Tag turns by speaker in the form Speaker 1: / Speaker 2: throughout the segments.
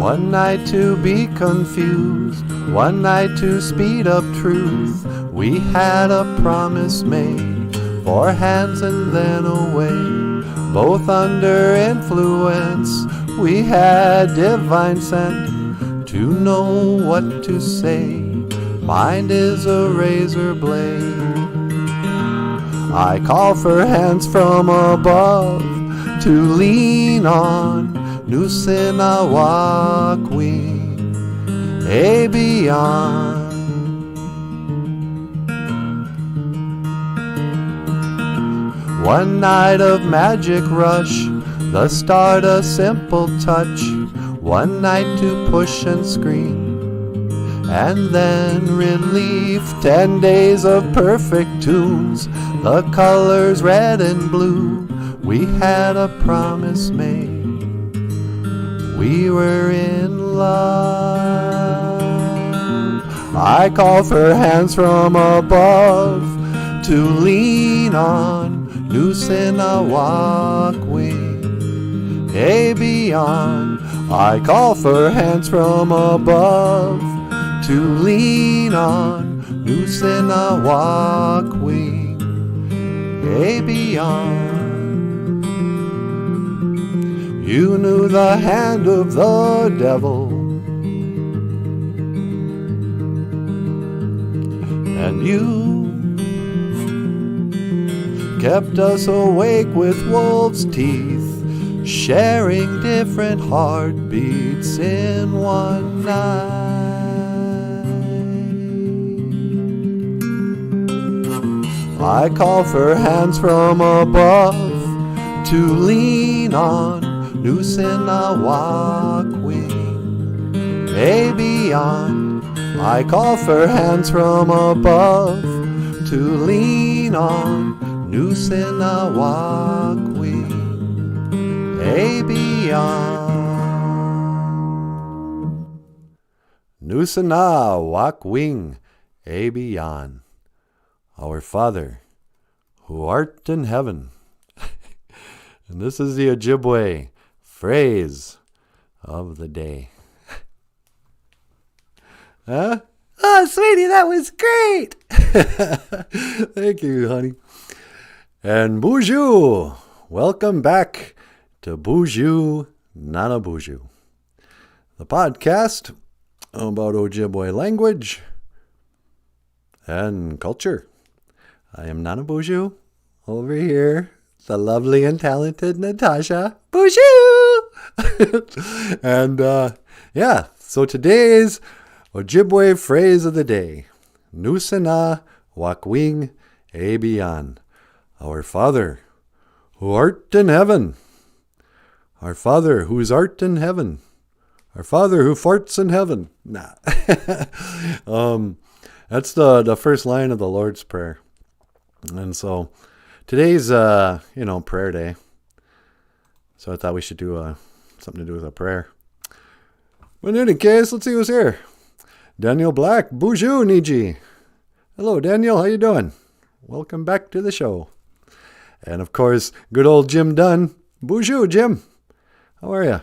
Speaker 1: One night to be confused, one night to speed up truth. We had a promise made, 4 hands and then away. Both under influence, we had divine scent to know what to say. Mind is a razor blade. I call for hands from above to lean on. Nusinawakwi, beyond. One night of magic rush, the start a simple touch. One night to push and scream, and then relief. 10 days of perfect tunes, the colors red and blue. We had a promise made, we were in love. I call for hands from above to lean on. Nusinawakwi, beyond. I call for hands from above to lean on. Nusinawakwi, beyond. You knew the hand of the devil, and you kept us awake with wolves' teeth, sharing different heartbeats in one night. I call for hands from above to lean on. Nusinawakwi, beyond. I call for hands from above to lean on. Nusinawakwi, beyond. Nusinawakwi, beyond. Our Father, who art in heaven. And this is the Ojibwe phrase of the day. Huh? Oh, sweetie, that was great. Thank you, honey. And Boozhoo, welcome back to Boozhoo Nanaboozhoo, the podcast about Ojibwe language and culture. I am Nanaboozhoo. Over here, the lovely and talented Natasha. Boozhoo! And so today's Ojibwe phrase of the day, Nusinawakwi, beyond. Our Father, who art in heaven. Our Father, whose art in heaven. Our Father, who farts in heaven. Nah. That's the first line of the Lord's Prayer. And so today's, prayer day. So I thought we should do something to do with a prayer. But in any case, let's see who's here. Daniel Black, Boozhoo Niji. Hello, Daniel. How you doing? Welcome back to the show. And of course, good old Jim Dunn. Boozhoo, Jim. How are you?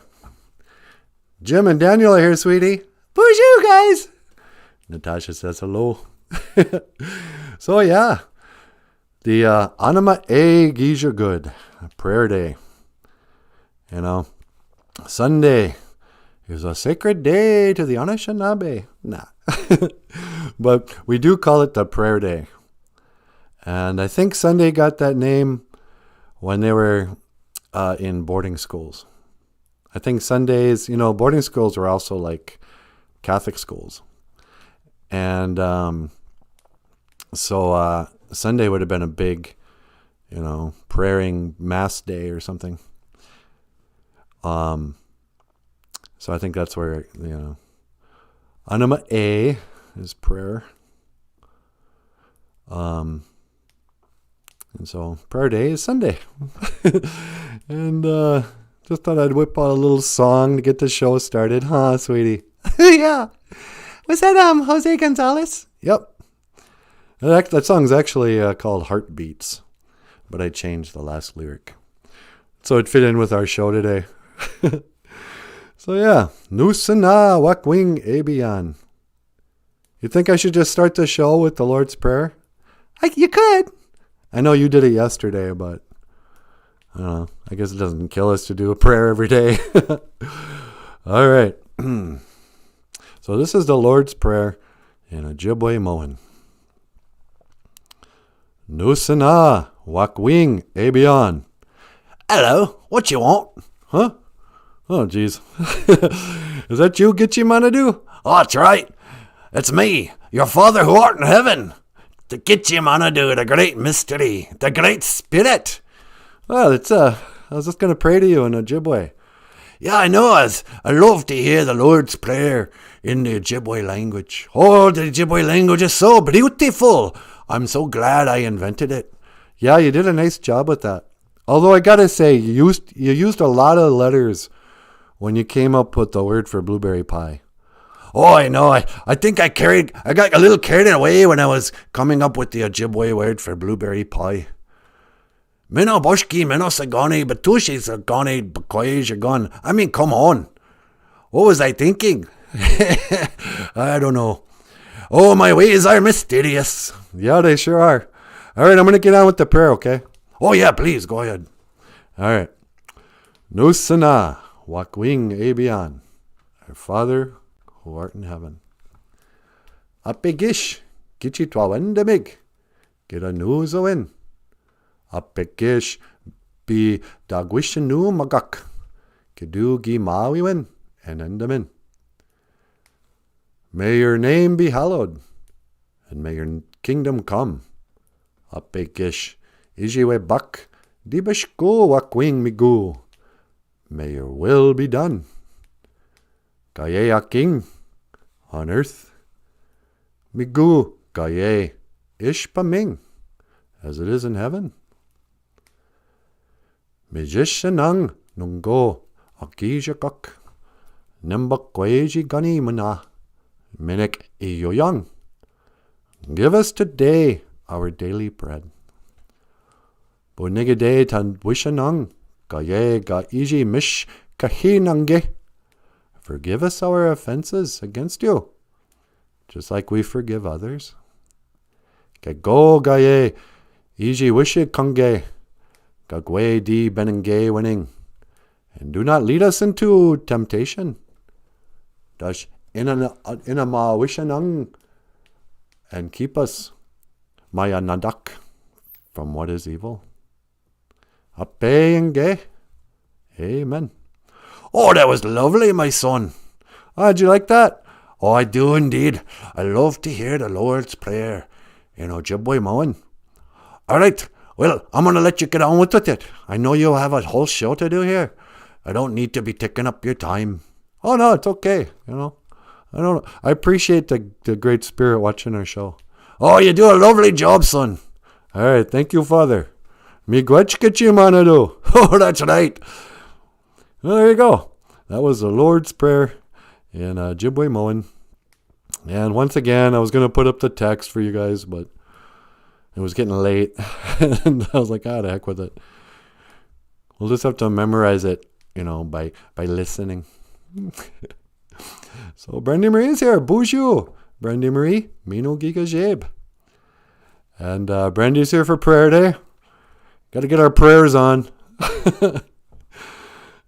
Speaker 1: Jim and Daniel are here, sweetie. Boozhoo, guys. Natasha says hello. So yeah, the Anima E Gija Good prayer day. You know, Sunday is a sacred day to the Anishinaabe. Nah. But we do call it the prayer day. And I think Sunday got that name when they were in boarding schools. I think Sundays, boarding schools were also like Catholic schools. And so Sunday would have been a big, praying mass day or something. So I think that's where, Anima E is prayer. And so prayer day is Sunday. And just thought I'd whip out a little song to get the show started. Huh, sweetie? Yeah. Was that Jose Gonzalez? Yep. That song's actually called Heartbeats, but I changed the last lyric. So it fit in with our show today. So yeah, Nusana Wakwing Abian. You think I should just start the show with the Lord's Prayer? You could. I know you did it yesterday, but I don't know. I guess it doesn't kill us to do a prayer every day. All right. So this is the Lord's Prayer in Ojibwe Moan. Nusana Wakwing Abian. Hello, what you want? Huh? Oh, jeez. Is that you, Gitchi Manadu?
Speaker 2: Oh, that's right. It's me, your Father who art in heaven. The Gitchi Manadu, the great mystery, the great spirit.
Speaker 1: Well, I was just going to pray to you in Ojibwe.
Speaker 2: Yeah, I know. I love to hear the Lord's Prayer in the Ojibwe language. Oh, the Ojibwe language is so beautiful. I'm so glad I invented it.
Speaker 1: Yeah, you did a nice job with that. Although I got to say, you used a lot of letters when you came up with the word for blueberry pie.
Speaker 2: Oh, I know. I think I got a little carried away when I was coming up with the Ojibwe word for blueberry pie. Mino boshki, mino sagani, batushi sagani, bakoy shagon. I mean, come on. What was I thinking? I don't know. Oh, my ways are mysterious.
Speaker 1: Yeah, they sure are. All right, I'm going to get on with the prayer, okay?
Speaker 2: Oh, yeah, please, go ahead.
Speaker 1: All right. Nusana Wakwing Abian, our Father who art in heaven. Apigish, Gichi Twawendamig, get a news in. Apigish be Dagwishanu Magak, Kidu Gi Mawiwin, and Endamin. May your name be hallowed, and may your kingdom come. Apigish, Ijiwe Bak, Dibashko Wakwing Migu. May your will be done. Gaye King on earth. Migu Gaye Ishpaming, as it is in heaven. Mijishanang Nungo Akijakak Nimbakweji Gani Mana Minik Iyoyang. Give us today our daily bread. Bunigade tan wishanang gaye ga iji mish kahinange. Forgive us our offenses against you, just like we forgive others. Go gaye iji wishe kange gagwe di benenge winning. And do not lead us into temptation. Dash inama wishanang, and keep us maya nadak from what is evil. Ape. Amen.
Speaker 2: Oh, that was lovely, my son.
Speaker 1: Oh, did you like that?
Speaker 2: Oh, I do indeed. I love to hear the Lord's Prayer in Ojibwe Moan. All right, well, I'm going to let you get on with it. I know you have a whole show to do here. I don't need to be taking up your time.
Speaker 1: Oh, no, it's okay. I appreciate the great spirit watching our show.
Speaker 2: Oh, you do a lovely job, son.
Speaker 1: All right, thank you, Father. Miigwechkichi manadu.
Speaker 2: Oh, that's right.
Speaker 1: Well, there you go. That was the Lord's Prayer in Ojibwe Moan. And once again, I was going to put up the text for you guys, but it was getting late. And I was like, the heck with it. We'll just have to memorize it, by listening. So Brandy Marie is here. Boozhoo. Brandy Marie, Mino Giga Jeb. And Brandy's here for prayer day. Got to get our prayers on.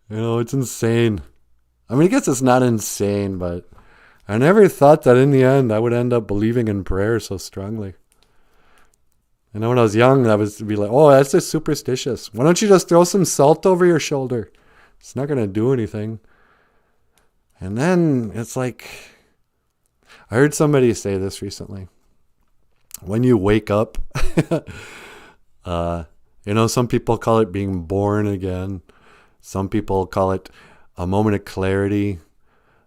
Speaker 1: It's insane. I mean, I guess it's not insane, but I never thought that in the end I would end up believing in prayer so strongly. When I was young, I was be like, oh, that's just superstitious. Why don't you just throw some salt over your shoulder? It's not going to do anything. And then it's like, I heard somebody say this recently. When you wake up, some people call it being born again. Some people call it a moment of clarity.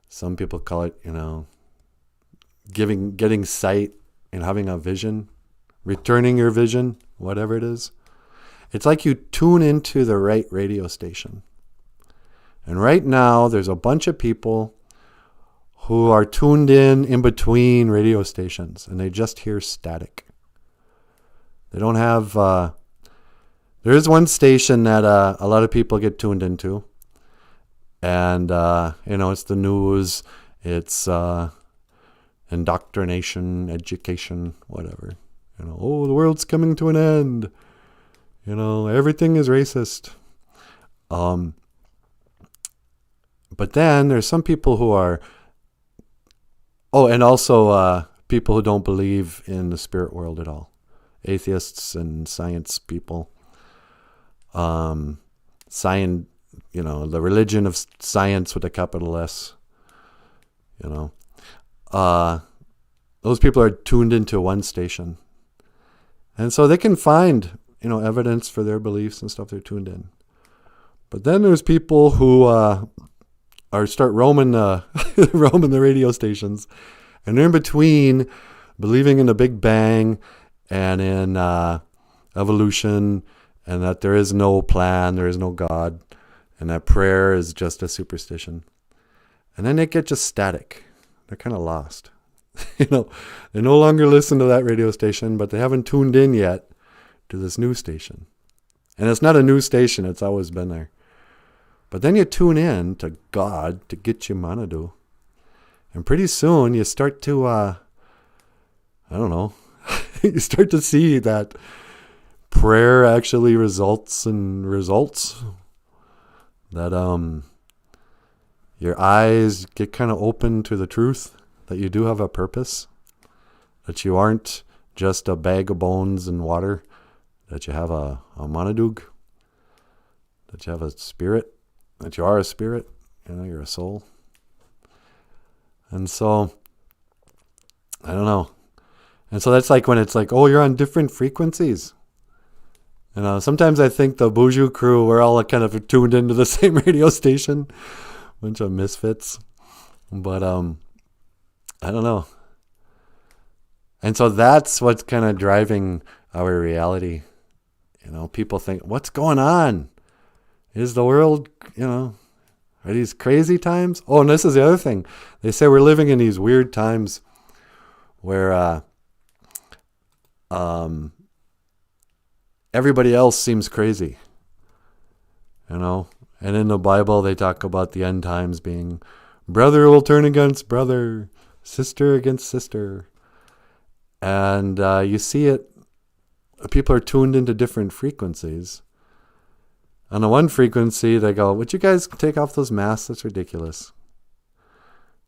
Speaker 1: Some people call it, getting sight and having a vision, returning your vision, whatever it is. It's like you tune into the right radio station. And right now, there's a bunch of people who are tuned in between radio stations, and they just hear static. They don't have... there is one station that a lot of people get tuned into, And, it's the news, it's indoctrination, education, whatever. Oh, the world's coming to an end. Everything is racist. But then there's some people who are, and also people who don't believe in the spirit world at all. Atheists and science people. Science, the religion of science with a capital S. Those people are tuned into one station. And so they can find, evidence for their beliefs and stuff. They're tuned in. But then there's people who start roaming roaming the radio stations. And they're in between believing in the Big Bang and in evolution, and that there is no plan, there is no God, and that prayer is just a superstition. And then they get just static. They're kind of lost. They no longer listen to that radio station, but they haven't tuned in yet to this new station. And it's not a new station, it's always been there. But then you tune in to God, to GOFUNDME. And pretty soon you start to, you start to see that prayer actually results in results. That your eyes get kind of open to the truth, that you do have a purpose, that you aren't just a bag of bones and water, that you have a Manadoog, that you have a spirit, that you are a spirit, you're a soul. And so, I don't know. And so that's like when it's like, oh, you're on different frequencies. Sometimes I think the Boozhoo crew, we're all kind of tuned into the same radio station. Bunch of misfits. But, I don't know. And so that's what's kind of driving our reality. People think, what's going on? Is the world, are these crazy times? Oh, and this is the other thing. They say we're living in these weird times where everybody else seems crazy. And in the Bible, they talk about the end times being brother will turn against brother, sister against sister. And you see it, people are tuned into different frequencies. On the one frequency, they go, would you guys take off those masks? That's ridiculous.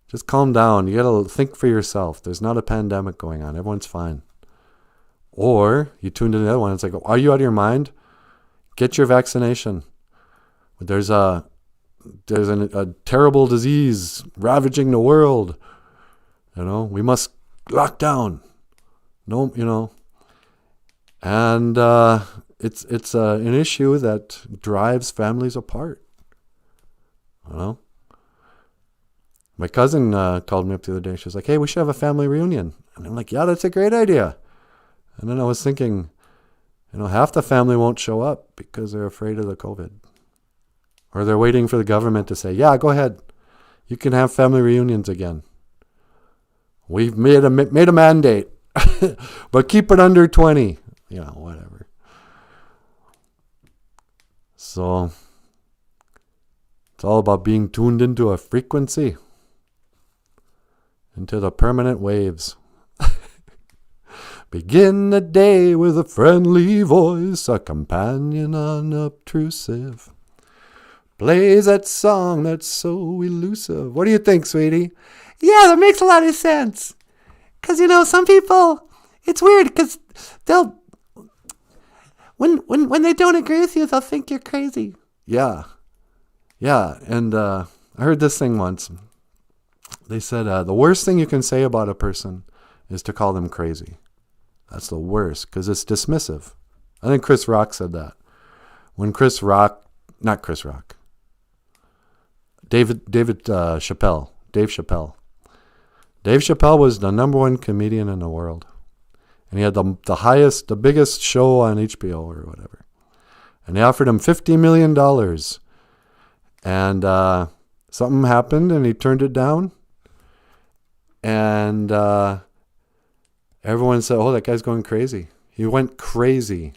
Speaker 1: Just calm down. You got to think for yourself. There's not a pandemic going on. Everyone's fine. Or you tune into the other one. It's like, are you out of your mind? Get your vaccination. There's a terrible disease ravaging the world. We must lock down. No, and it's an issue that drives families apart. My cousin called me up the other day. She was like, hey, we should have a family reunion. And I'm like, yeah, that's a great idea. And then I was thinking, half the family won't show up because they're afraid of the COVID. Or they're waiting for the government to say, yeah, go ahead. You can have family reunions again. We've made a mandate. But keep it under 20. Whatever. So it's all about being tuned into a frequency, into the permanent waves. Begin the day with a friendly voice, a companion unobtrusive. Plays that song that's so elusive. What do you think, sweetie? Yeah, that makes a lot of sense. Because, some people, it's weird because they'll, when they don't agree with you, they'll think you're crazy. Yeah. And I heard this thing once. They said, the worst thing you can say about a person is to call them crazy. That's the worst because it's dismissive. I think Chris Rock said that. When Dave Chappelle. Dave Chappelle was the number one comedian in the world. And he had the biggest show on HBO or whatever. And they offered him $50 million. And something happened and he turned it down. And everyone said, oh, that guy's going crazy. He went crazy.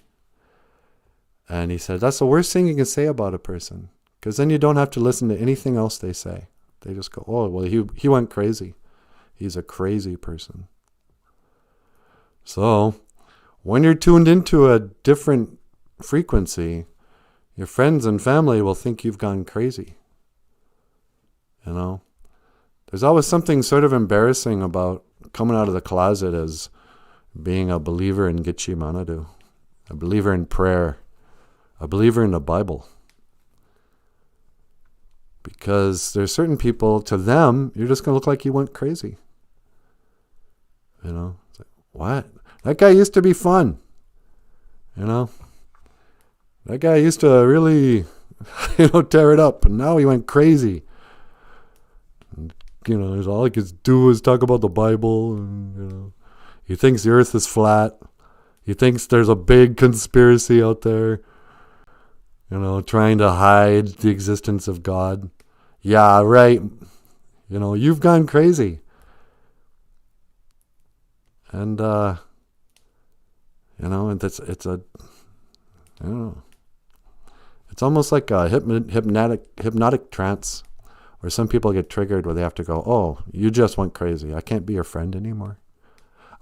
Speaker 1: And he said, that's the worst thing you can say about a person. Because then you don't have to listen to anything else they say. They just go, oh, well, he went crazy. He's a crazy person. So when you're tuned into a different frequency, your friends and family will think you've gone crazy. You know? There's always something sort of embarrassing about coming out of the closet as being a believer in Gitche Manadu, a believer in prayer, a believer in the Bible. Because there's certain people, to them, you're just going to look like you went crazy. You know? It's like, what? That guy used to be fun. You know? That guy used to really, tear it up, and now he went crazy. And, all he could do was talk about the Bible, and, he thinks the earth is flat. He thinks there's a big conspiracy out there, trying to hide the existence of God. Yeah, right. You've gone crazy. And, and it's I don't know. It's almost like a hypnotic trance, where some people get triggered where they have to go, oh, you just went crazy. I can't be your friend anymore.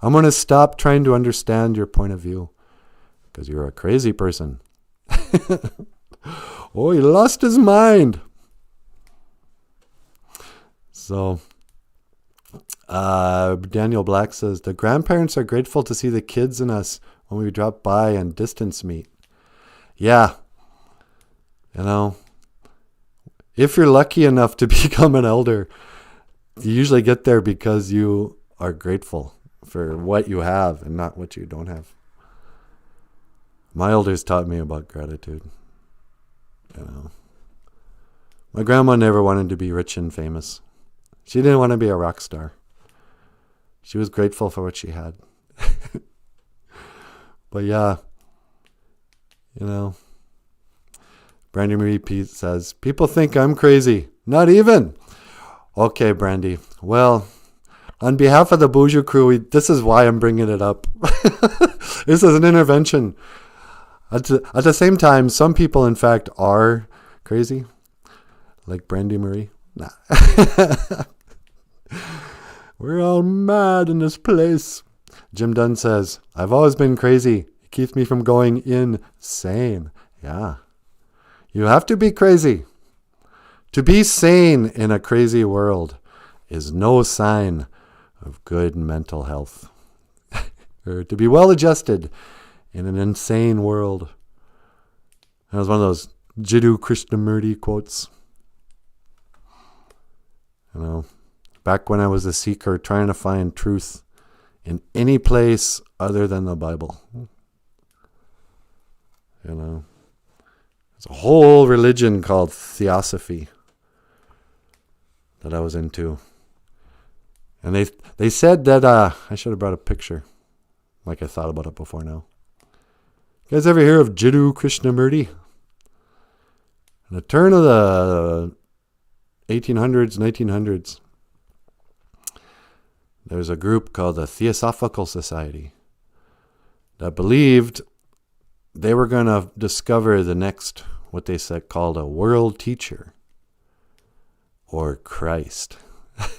Speaker 1: I'm going to stop trying to understand your point of view because you're a crazy person. Oh, he lost his mind. So, Daniel Black says, the grandparents are grateful to see the kids and us when we drop by and distance meet. Yeah. If you're lucky enough to become an elder, you usually get there because you are grateful for what you have and not what you don't have. My elders taught me about gratitude. My grandma never wanted to be rich and famous. She didn't want to be a rock star. She was grateful for what she had. But yeah, Brandy Marie Pete says, people think I'm crazy. Not even. Okay, Brandy. Well, on behalf of the Boozhoo crew, this is why I'm bringing it up. This is an intervention. At the same time, some people, in fact, are crazy. Like Brandy Marie. Nah. We're all mad in this place. Jim Dunn says, I've always been crazy. It keeps me from going insane. Yeah. You have to be crazy. To be sane in a crazy world is no sign of good mental health. Or to be well adjusted in an insane world. That was one of those Jiddu Krishnamurti quotes. Back when I was a seeker trying to find truth in any place other than the Bible. There's a whole religion called Theosophy that I was into. And they said that, I should have brought a picture, like I thought about it before now. You guys ever hear of Jiddu Krishnamurti? In the turn of the 1800s, 1900s, there was a group called the Theosophical Society that believed they were going to discover the next, what they said called a world teacher, or Christ.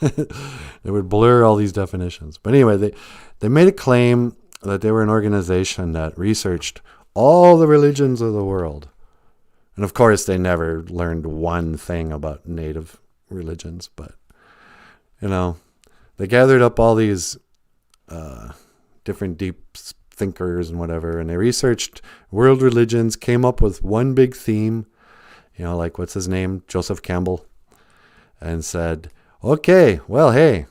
Speaker 1: They would blur all these definitions. But anyway, they made a claim that they were an organization that researched all the religions of the world. And of course, they never learned one thing about native religions, but, they gathered up all these different deep thinkers and whatever, and they researched world religions, came up with one big theme, like what's his name, Joseph Campbell, and said, okay, well, hey,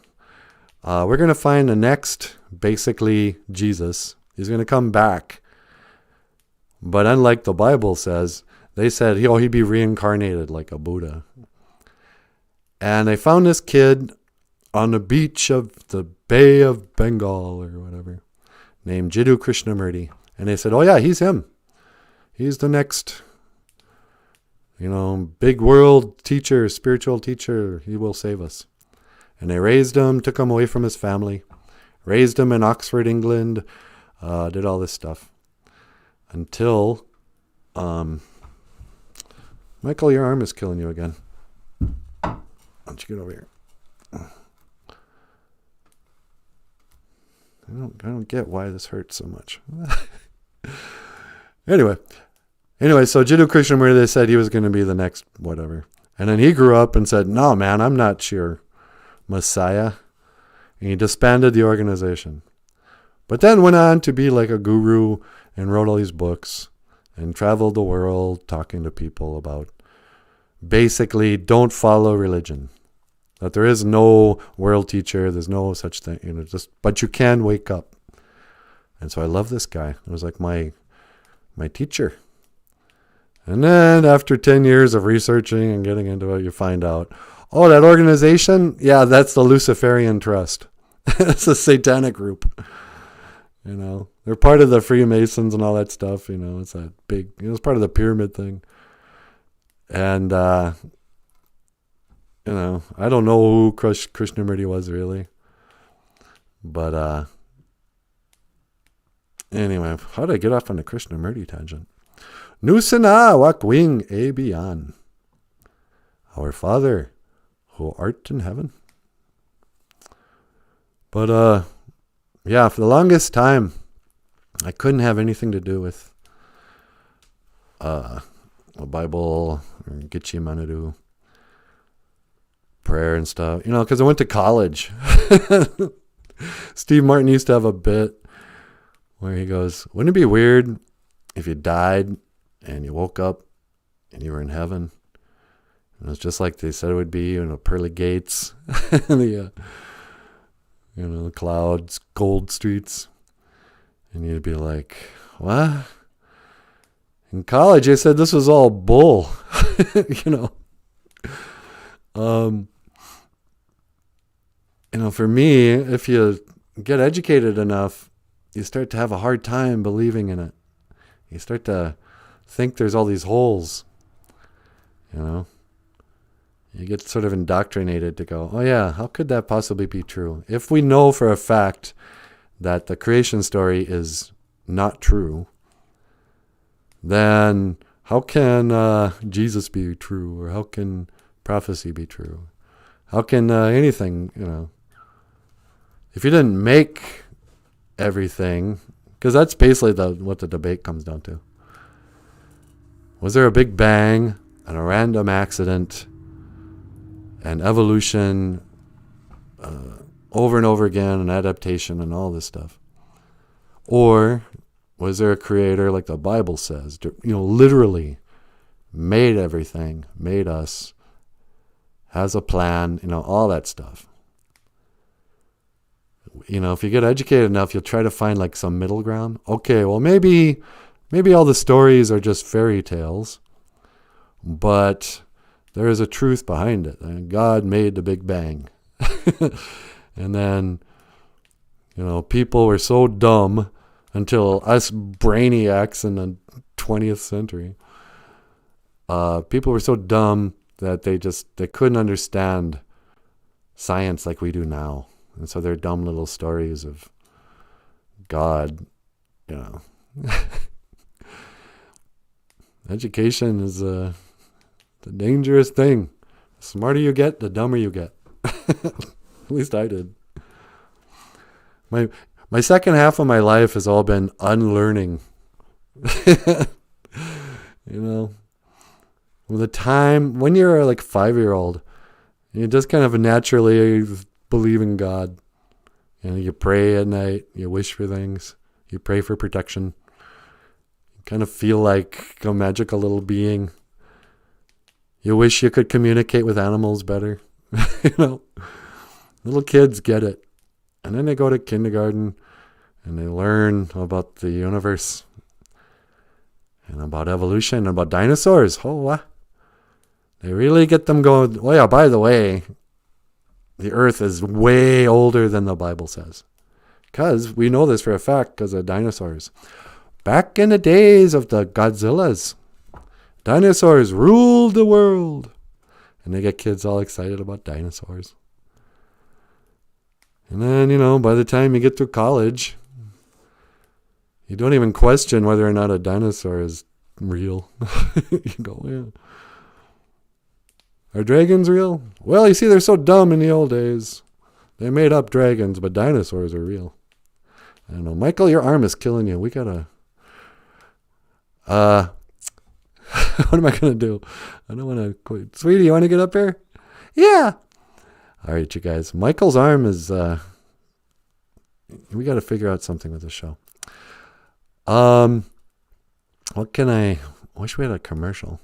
Speaker 1: we're going to find the next, basically, Jesus. He's going to come back. But unlike the Bible says, they said, he'd be reincarnated like a Buddha. And they found this kid on the beach of the Bay of Bengal or whatever, named Jiddu Krishnamurti. And they said, oh yeah, he's him. He's the next, big world teacher, spiritual teacher. He will save us. And they raised him, took him away from his family, raised him in Oxford, England, did all this stuff. Until Michael, your arm is killing you again. Why don't you get over here? I don't get why this hurts so much. Anyway, so Jiddu Krishnamurti, they said he was going to be the next whatever. And then he grew up and said, no, man, I'm not your Messiah. And he disbanded the organization. But then went on to be like a guru and wrote all these books and traveled the world talking to people about basically don't follow religion. That there is no world teacher. There's no such thing. But you can wake up. And so I love this guy. It was like my teacher. And then after 10 years of researching and getting into it, you find out, oh, that organization? Yeah, that's the Luciferian Trust. It's a satanic group. They're part of the Freemasons and all that stuff. It's that big, it's part of the pyramid thing. And, I don't know who Krishnamurti was really. But, anyway, how did I get off on the Krishnamurti tangent? Nusana wakwing ebian. Our Father, who art in heaven. But, yeah, for the longest time, I couldn't have anything to do with a Bible or GOFUNDME prayer and stuff. Because I went to college. Steve Martin used to have a bit where he goes, wouldn't it be weird if you died and you woke up and you were in heaven? And it's just like they said it would be, pearly gates, the clouds, gold streets. And you'd be like, what? In college, they said this was all bull, For me, if you get educated enough, you start to have a hard time believing in it. You start to think there's all these holes, You get sort of indoctrinated to go, oh yeah, how could that possibly be true? If we know for a fact that the creation story is not true, then how can Jesus be true? Or how can prophecy be true? How can anything, If you didn't make everything, because that's basically what the debate comes down to. Was there a big bang and a random accident and evolution over and over again and adaptation and all this stuff? Or was there a creator like the Bible says, literally made everything, made us, has a plan, all that stuff? If you get educated enough, you'll try to find like some middle ground. Okay, well maybe all the stories are just fairy tales, but there is a truth behind it. And God made the Big Bang. And then, people were so dumb until us brainiacs in the 20th century, people were so dumb that they couldn't understand science like we do now. And so their dumb little stories of God, Education is the dangerous thing. The smarter you get, the dumber you get. At least I did. My second half of my life has all been unlearning. The time when you're like 5-year-old, you just kind of naturally believe in God. You pray at night, you wish for things, you pray for protection. You kind of feel like a magical little being. You wish you could communicate with animals better. Little kids get it. And then they go to kindergarten and they learn about the universe and about evolution and about dinosaurs. Oh, what? They really get them going. Oh, yeah, by the way, the earth is way older than the Bible says. Because we know this for a fact because of dinosaurs. Back in the days of the Godzillas, dinosaurs ruled the world. And they get kids all excited about dinosaurs. And then, by the time you get to college, you don't even question whether or not a dinosaur is real. You go, yeah. Are dragons real? Well, you see, they're so dumb in the old days. They made up dragons, but dinosaurs are real. I don't know. Michael, your arm is killing you. We gotta... what am I gonna do? I don't want to quit. Sweetie, you want to get up here? Yeah. All right, you guys. Michael's arm is... we got to figure out something with the show. What can I wish we had a commercial.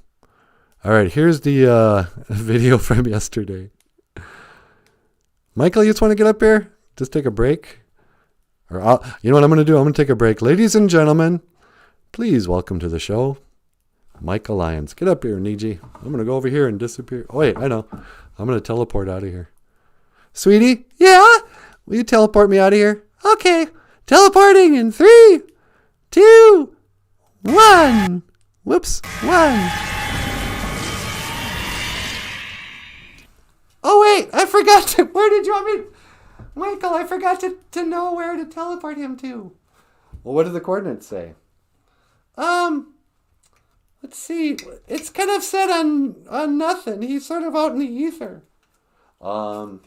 Speaker 1: All right, here's the video from yesterday. Michael, you just want to get up here? Just take a break? Or you know what I'm going to do? I'm going to take a break. Ladies and gentlemen, please welcome to the show, Michael Lyons. Get up here, Niji. I'm going to go over here and disappear. Oh, wait, I know. I'm going to teleport out of here. Sweetie? Yeah? Will you teleport me out of here? Okay. Teleporting in 3, 2, 1. Whoops. 1. Oh, wait. I forgot to... Where did you want me... Michael, I forgot to know where to teleport him to. Well, what do the coordinates say? Let's see. It's kind of set on nothing. He's sort of out in the ether. Well,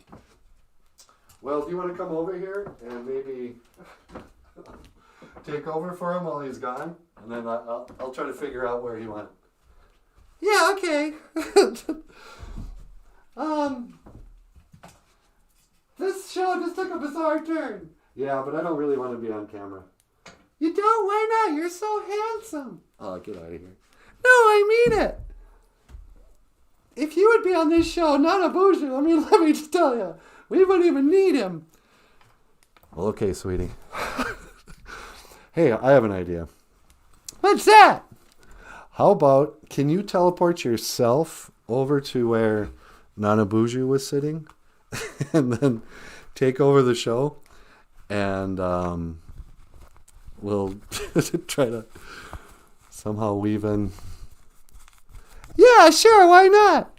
Speaker 1: do you want to come over here and maybe take over for him while he's gone? And then I'll try to figure out where he went. Yeah, okay. This show just took a bizarre turn. Yeah, but I don't really want to be on camera. You don't? Why not? You're so handsome. Oh, get out of here. No, I mean it. If you would be on this show, Nanaboozhoo, I mean, let me just tell you, we wouldn't even need him. Well, okay, sweetie. Hey, I have an idea. What's that? How about, can you teleport yourself over to where Nanaboozhoo was sitting? And then take over the show? And we'll try to somehow weave in. Yeah, sure, why not?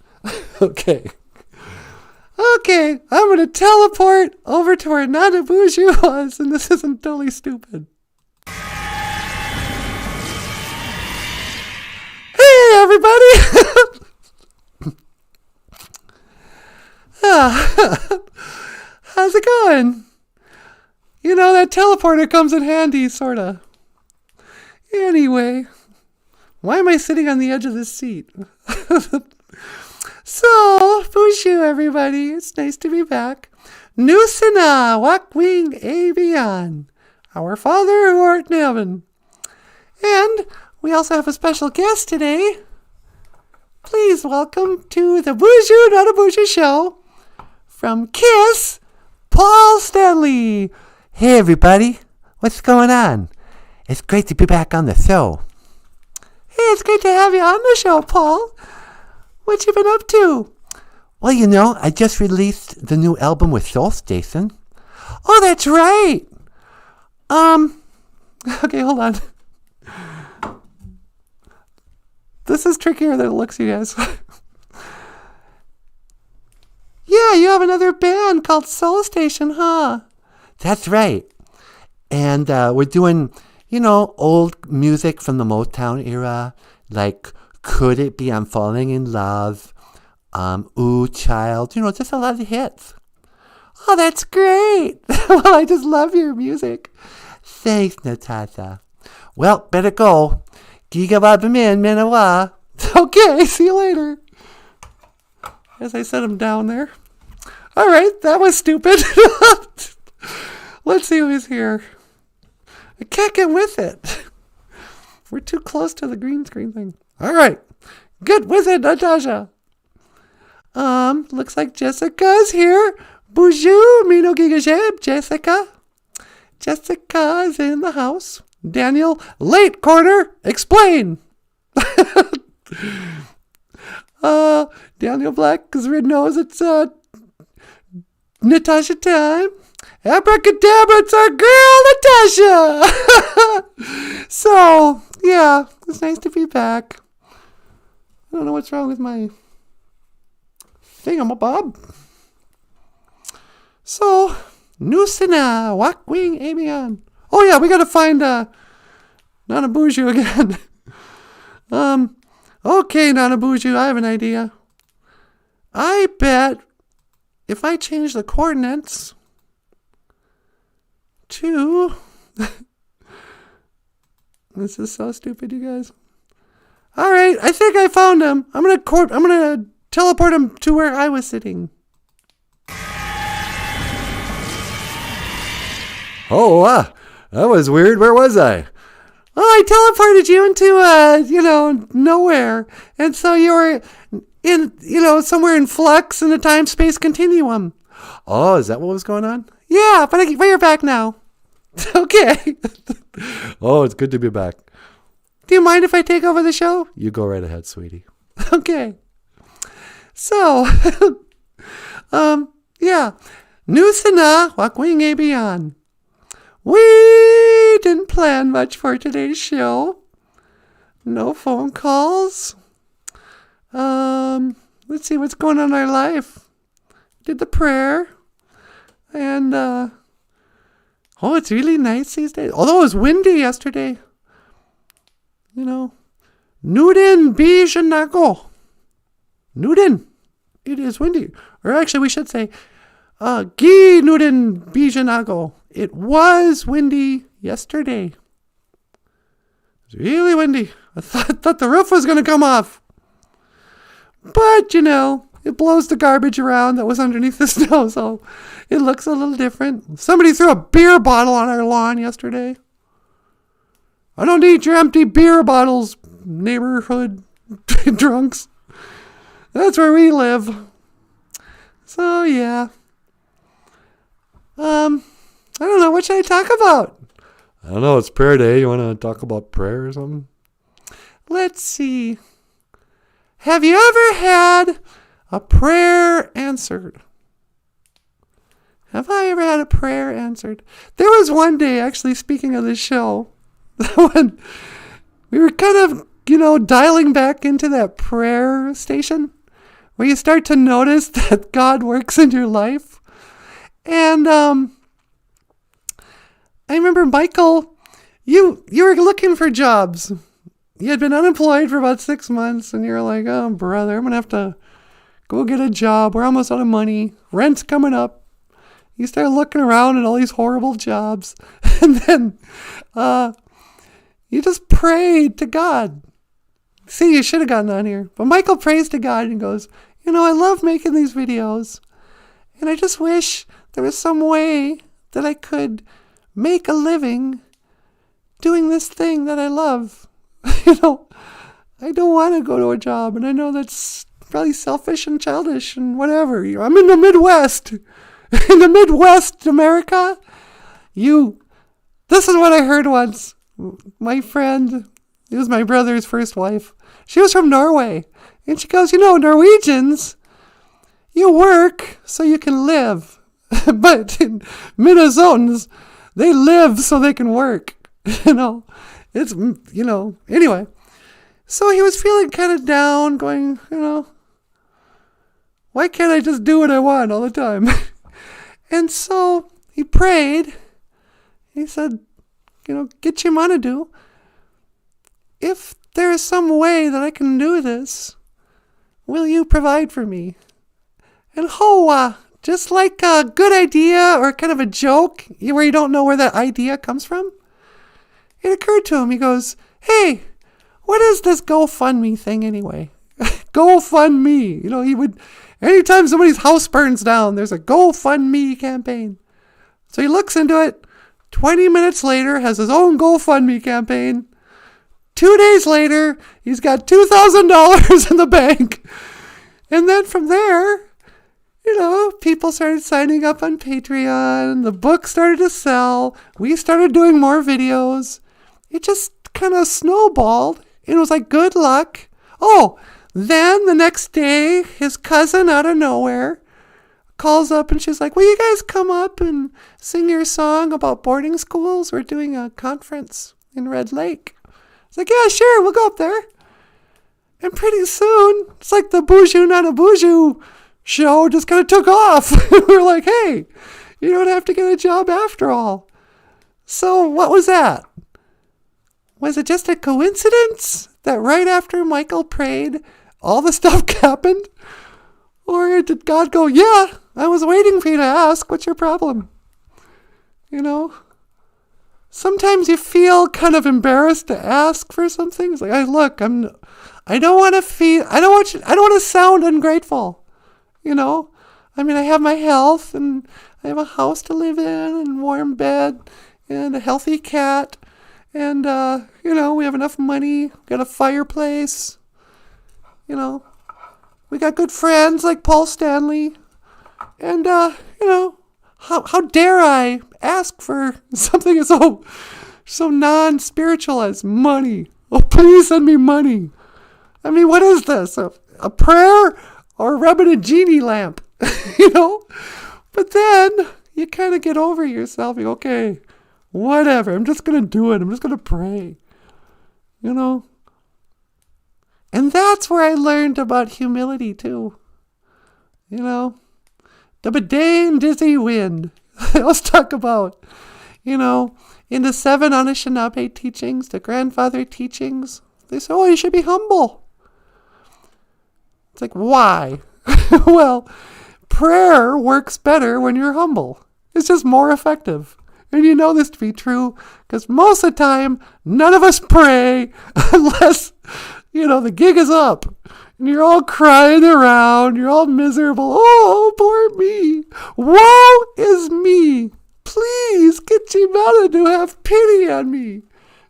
Speaker 1: Okay. Okay, I'm going to teleport over to where Nanaboozhoo was, and this isn't totally stupid. Hey, everybody! How's it going? You know, that teleporter comes in handy, sort of. Anyway, why am I sitting on the edge of this seat? So, Boozhoo, everybody. It's nice to be back. Nusana, Wakwing Avian, our Father who art in heaven. And we also have a special guest today. Please welcome to the Boozhoo Nanaboozhoo show from KISS, Paul Stanley.
Speaker 3: Hey, everybody. What's going on? It's great to be back on the show.
Speaker 2: Hey, it's great to have you on the show, Paul. What you been up to?
Speaker 3: Well, you know, I just released the new album with Soul Station.
Speaker 2: Oh, that's right. Okay, hold on. This is trickier than it looks, you guys. Yeah, you have another band called Soul Station, huh?
Speaker 3: That's right. And we're doing, you know, old music from the Motown era, like Could It Be I'm Falling in Love, Ooh Child, you know, just a lot of hits.
Speaker 2: Oh, that's great. Well, I just love your music.
Speaker 3: Thanks, Natasha. Well, better go. GOFUNDME, Manawa.
Speaker 2: Okay, see you later. As I set him down there. All right, that was stupid. Let's see who's here. I can't get with it. We're too close to the green screen thing. All right, get with it, Natasha. Looks like Jessica's here. Boozhoo, Mino Gigasheb, Jessica. Jessica's in the house. Daniel, late corner, explain. Daniel Black, because Red knows it's Natasha time. Abracadabra, it's our girl, Natasha. So, yeah, it's nice to be back. I don't know what's wrong with my thingamabob. So, Nusana, Wakwing Amian. Oh, yeah, we got to find Nanaboozhoo again. Okay, Nanaboozhoo, I have an idea.
Speaker 3: I bet if I change the coordinates to... This is so stupid, you guys. All right, I think I found him. I'm gonna teleport him to where I was sitting.
Speaker 1: Oh, that was weird. Where was I?
Speaker 3: Oh, I teleported you into, nowhere. And so you were in, somewhere in flux in the time-space continuum.
Speaker 1: Oh, is that what was going on?
Speaker 3: Yeah, but you're back now. Okay.
Speaker 1: Oh, it's good to be back.
Speaker 3: Do you mind if I take over the show?
Speaker 1: You go right ahead, sweetie.
Speaker 3: Okay. So, yeah. Nusana, wakwing beyond. We didn't plan much for today's show. No phone calls. Let's see what's going on in our life. Did the prayer. And, it's really nice these days. Although it was windy yesterday. Nuden bijanago. Nuden. It is windy. Or actually, we should say, Gi Nuden bijanago. It was windy yesterday. It was really windy. I thought the roof was going to come off. But, it blows the garbage around that was underneath the snow, so it looks a little different. Somebody threw a beer bottle on our lawn yesterday. I don't need your empty beer bottles, neighborhood drunks. That's where we live. So, yeah. I don't know. What should I talk about?
Speaker 1: I don't know. It's prayer day. You want to talk about prayer or something?
Speaker 3: Let's see. Have you ever had a prayer answered? Have I ever had a prayer answered? There was one day, actually, speaking of this show, when we were kind of, dialing back into that prayer station where you start to notice that God works in your life. And I remember, Michael, you were looking for jobs. You had been unemployed for about 6 months, and you're like, oh, brother, I'm going to have to go get a job. We're almost out of money. Rent's coming up. You start looking around at all these horrible jobs. And then you just prayed to God. See, you should have gotten on here. But Michael prays to God and goes, I love making these videos. And I just wish there was some way that I could make a living doing this thing that I love. I don't want to go to a job. And I know that's probably selfish and childish and whatever. I'm in the Midwest. In the Midwest, America. This is what I heard once. My friend, it was my brother's first wife. She was from Norway. And she goes, Norwegians, you work so you can live. But Minnesotans, they live so they can work. It's, anyway. So he was feeling kind of down, going, why can't I just do what I want all the time? And so he prayed. He said, get your money do. If there is some way that I can do this, will you provide for me? And just like a good idea or kind of a joke where you don't know where that idea comes from, it occurred to him. He goes, hey, what is this GoFundMe thing anyway? GoFundMe. He would, anytime somebody's house burns down, there's a GoFundMe campaign. So he looks into it. 20 minutes later, has his own GoFundMe campaign. 2 days later, he's got $2,000 in the bank. And then from there, people started signing up on Patreon. The book started to sell. We started doing more videos. It just kind of snowballed. It was like, good luck. Oh, then the next day, his cousin out of nowhere calls up and she's like, will you guys come up and sing your song about boarding schools? We're doing a conference in Red Lake. It's like, yeah, sure, we'll go up there. And pretty soon, it's like the Boozhoo Nanaboozhoo show just kind of took off. We're like, hey, you don't have to get a job after all. So what was that? Was it just a coincidence that right after Michael prayed, all the stuff happened? Or did God go, yeah, I was waiting for you to ask. What's your problem? You know? Sometimes you feel kind of embarrassed to ask for something. It's like, I don't want to sound ungrateful. You know? I mean, I have my health, and I have a house to live in, and warm bed, and a healthy cat, and, we have enough money, got a fireplace, we got good friends like Paul Stanley, and, how dare I ask for something so non-spiritual as money? Oh, please send me money. I mean, what is this? A prayer or rubbing a genie lamp? But then you kind of get over yourself. You go, okay, whatever. I'm just going to do it. I'm just going to pray. And that's where I learned about humility too. The Bedane Dizzy Wind. Let's talk about, in the 7 Anishinaabe teachings, the grandfather teachings, they say, oh, you should be humble. It's like, why? Well, prayer works better when you're humble. It's just more effective. And you know this to be true because most of the time, none of us pray unless, the gig is up. And you're all crying around. You're all miserable. Oh, poor me. Woe is me. Please, Kitchimana, to have pity on me.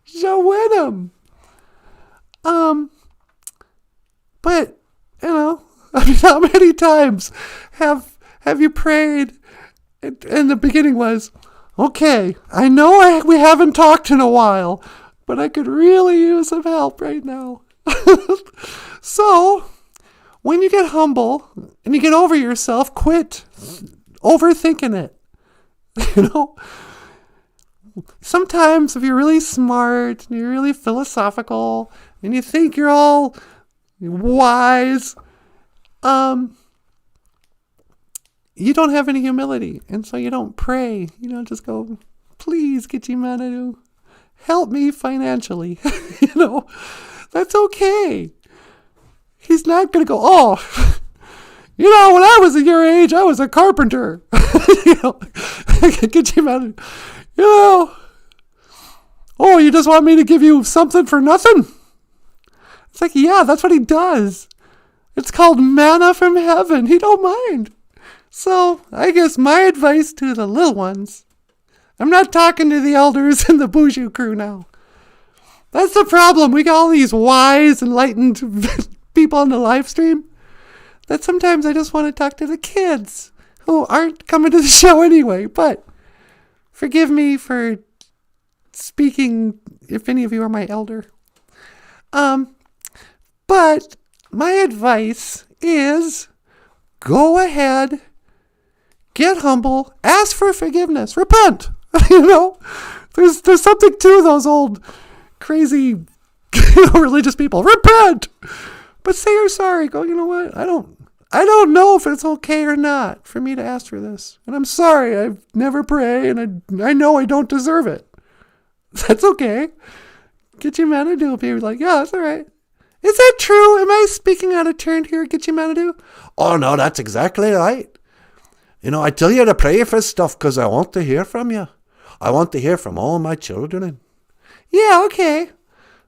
Speaker 3: Shawenam. But, how many times have you prayed? And the beginning was, okay, I know we haven't talked in a while, but I could really use some help right now. So, when you get humble and you get over yourself, quit overthinking it. Sometimes if you're really smart and you're really philosophical and you think you're all wise, you don't have any humility, and so you don't pray. Just go, please, Kitchimana, help me financially. That's okay. He's not going to go, oh, when I was your age, I was a carpenter. Kitchimana, oh, you just want me to give you something for nothing? It's like, yeah, that's what he does. It's called manna from heaven. He don't mind. So I guess my advice to the little ones, I'm not talking to the elders and the Boozhoo crew now. That's the problem. We got all these wise, enlightened people on the live stream that sometimes I just want to talk to the kids who aren't coming to the show anyway. But forgive me for speaking if any of you are my elder. But my advice is go ahead, get humble, ask for forgiveness, repent. There's something to those old crazy religious people. Repent, but say you're sorry. Go, you know what? I don't know if it's okay or not for me to ask for this, and I'm sorry. I've never prayed, and I know I don't deserve it. That's okay. Kitchimana will be like, yeah, that's all right. Is that true? Am I speaking out of turn here, Kitchimana?
Speaker 2: Oh, no, that's exactly right. I tell you to pray for stuff because I want to hear from you. I want to hear from all my children.
Speaker 3: Yeah, okay.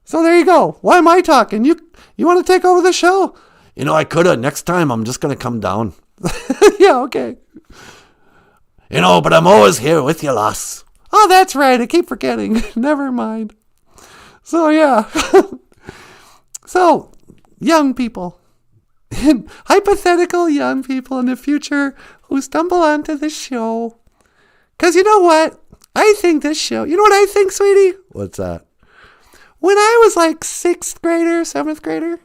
Speaker 3: So there you go. Why am I talking? You want to take over the show?
Speaker 2: I could have. Next time, I'm just going to come down.
Speaker 3: Yeah, okay.
Speaker 2: But I'm always here with you, lass.
Speaker 3: Oh, that's right. I keep forgetting. Never mind. So, yeah. So, young people, hypothetical young people in the future who stumble onto this show. Because you know what? I think this show, you know what I think, sweetie?
Speaker 1: What's that?
Speaker 3: When I was like 6th grader, 7th grader,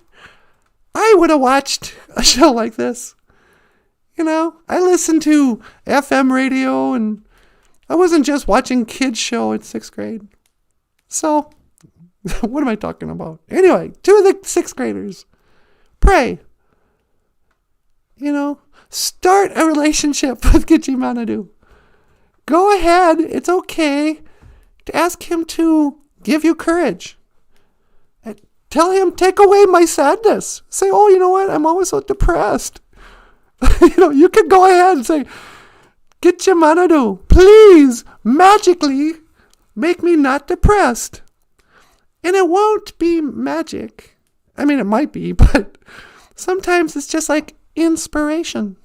Speaker 3: I would have watched a show like this. I listened to FM radio, and I wasn't just watching kids' show in 6th grade. So, what am I talking about? Anyway, to the 6th graders, pray. Start a relationship with Kitchimana. Go ahead. It's okay to ask him to give you courage. Tell him, take away my sadness. Say, oh, you know what? I'm always so depressed. You can go ahead and say, GOFUNDME, please, magically, make me not depressed. And it won't be magic. I mean, it might be, but sometimes it's just like inspiration.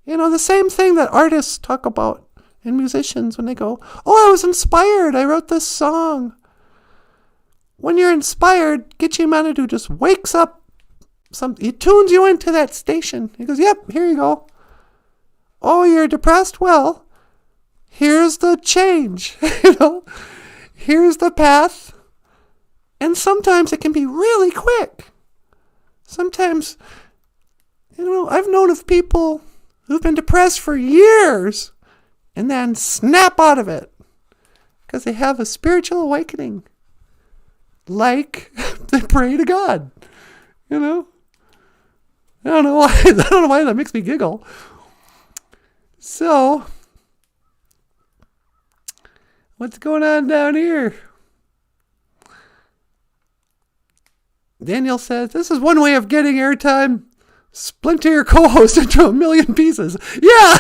Speaker 3: The same thing that artists talk about and musicians when they go, oh, I was inspired. I wrote this song. When you're inspired, GOFUNDME just wakes up. He tunes you into that station. He goes, yep, here you go. Oh, you're depressed? Well, here's the change. Here's the path. And sometimes it can be really quick. Sometimes, I've known of people who've been depressed for years and then snap out of it because they have a spiritual awakening. Like they pray to God. I don't know why. I don't know why that makes me giggle. So, what's going on down here? Daniel says, this is one way of getting airtime. Splinter your co-host into a million pieces. Yeah!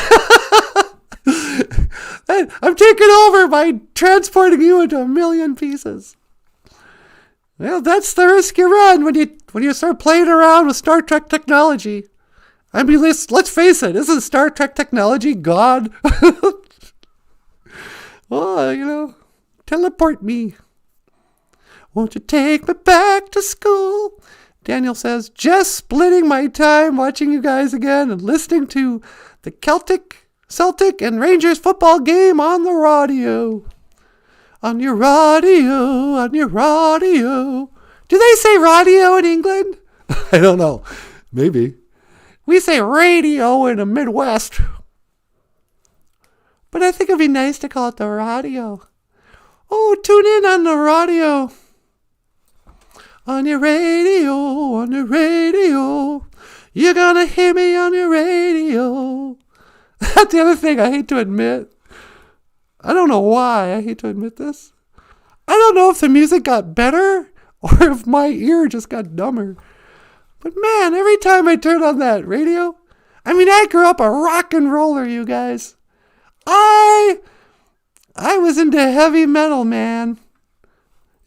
Speaker 3: I'm taking over by transporting you into a million pieces. Well, that's the risk you run when you start playing around with Star Trek technology. I mean, let's face it, isn't Star Trek technology God? Oh, teleport me. Won't you take me back to school? Daniel says, just splitting my time watching you guys again and listening to the Celtic and Rangers football game on the radio. On your radio. Do they say radio in England? I don't know. Maybe. We say radio in the Midwest. But I think it'd be nice to call it the radio. Oh, tune in on the radio. On your radio. You're gonna hear me on your radio. That's the other thing I hate to admit. I don't know why I hate to admit this. I don't know if the music got better or if my ear just got dumber. But man, every time I turn on that radio, I grew up a rock and roller, you guys. I was into heavy metal, man.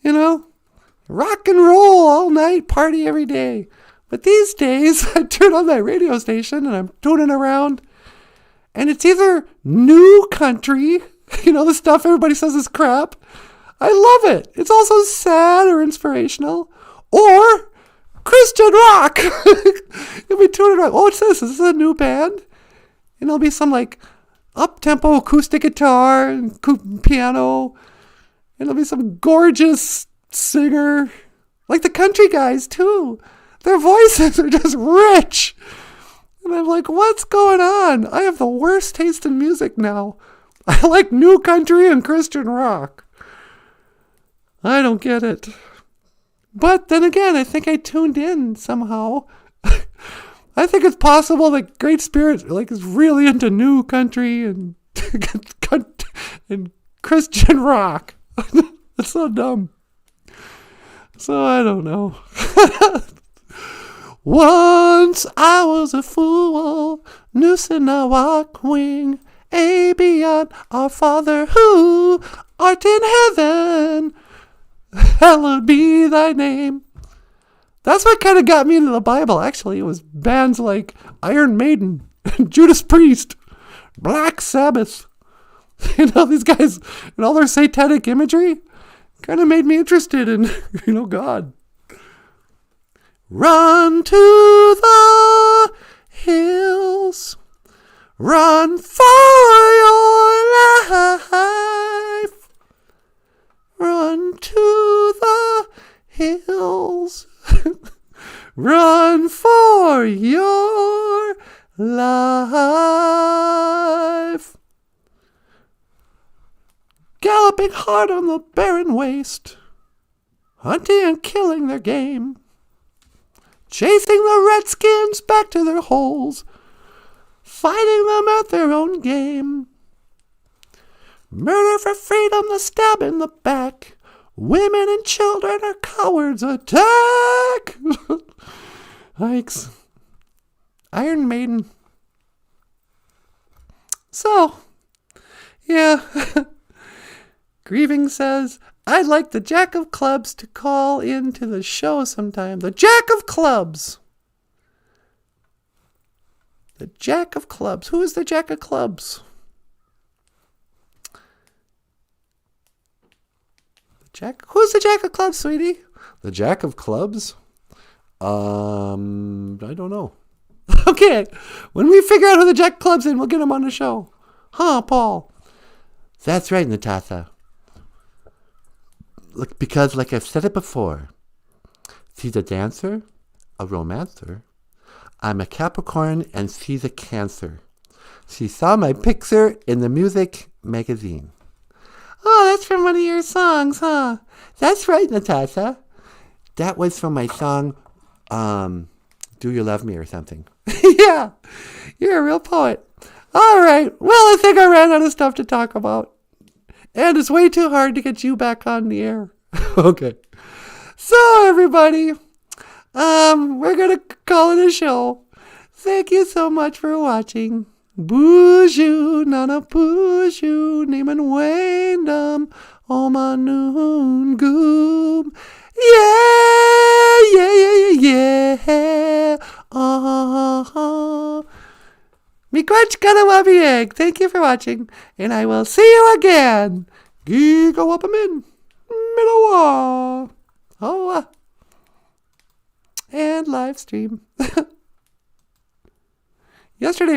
Speaker 3: Rock and roll all night, party every day. But these days, I turn on that radio station and I'm tuning around. And it's either new country, the stuff everybody says is crap. I love it. It's also sad or inspirational. Or Christian rock. You'll be tuning around. Oh, what's this? Is this a new band? And it'll be some up-tempo acoustic guitar and piano. And it'll be some gorgeous singer. Like the country guys, too. Their voices are just rich. And I'm like, what's going on? I have the worst taste in music now. I like new country and Christian rock. I don't get it. But then again, I think I tuned in somehow. I think it's possible that Great Spirit is really into new country and and Christian rock. It's so dumb. So I don't know. Once I was a fool, noosing a walk wing, beyond our Father who art in heaven, hallowed be thy name. That's what kind of got me into the Bible, actually. It was bands like Iron Maiden, Judas Priest, Black Sabbath. These guys and all their satanic imagery kind of made me interested in, God. Run to the hills. Run for your life. Run to the hills. Run for your life. Galloping hard on the barren waste, hunting and killing their game, chasing the redskins back to their holes, fighting them at their own game. Murder for freedom, the stab in the back. Women and children are cowards, attack! Yikes. Iron Maiden. So, yeah. Grieving says, I'd like the Jack of Clubs to call into the show sometime. The Jack of Clubs. The Jack of Clubs. Who is the Jack of Clubs? Who's the Jack of Clubs, sweetie?
Speaker 1: The Jack of Clubs? I don't know.
Speaker 3: Okay. When we figure out who the Jack of Clubs is, we'll get him on the show. Huh, Paul? That's right, Natasha. Look, because like I've said it before, she's a dancer, a romancer. I'm a Capricorn and she's a Cancer. She saw my picture in the music magazine. Oh, that's from one of your songs, huh? That's right, Natasha. That was from my song, Do You Love Me or something. Yeah, you're a real poet. All right, well, I think I ran out of stuff to talk about. And it's way too hard to get you back on the air. Okay. So, everybody, we're going to call it a show. Thank you so much for watching. Boozhoo Nanaboozhoo, Neeman Wyndham, Omanoon Goom. Yeah, yeah, yeah, yeah, yeah. Miigwech Ganawabi Egg. Thank you for watching, and I will see you again. Giga Wapamin, Minawa. Oh, and live stream. Yesterday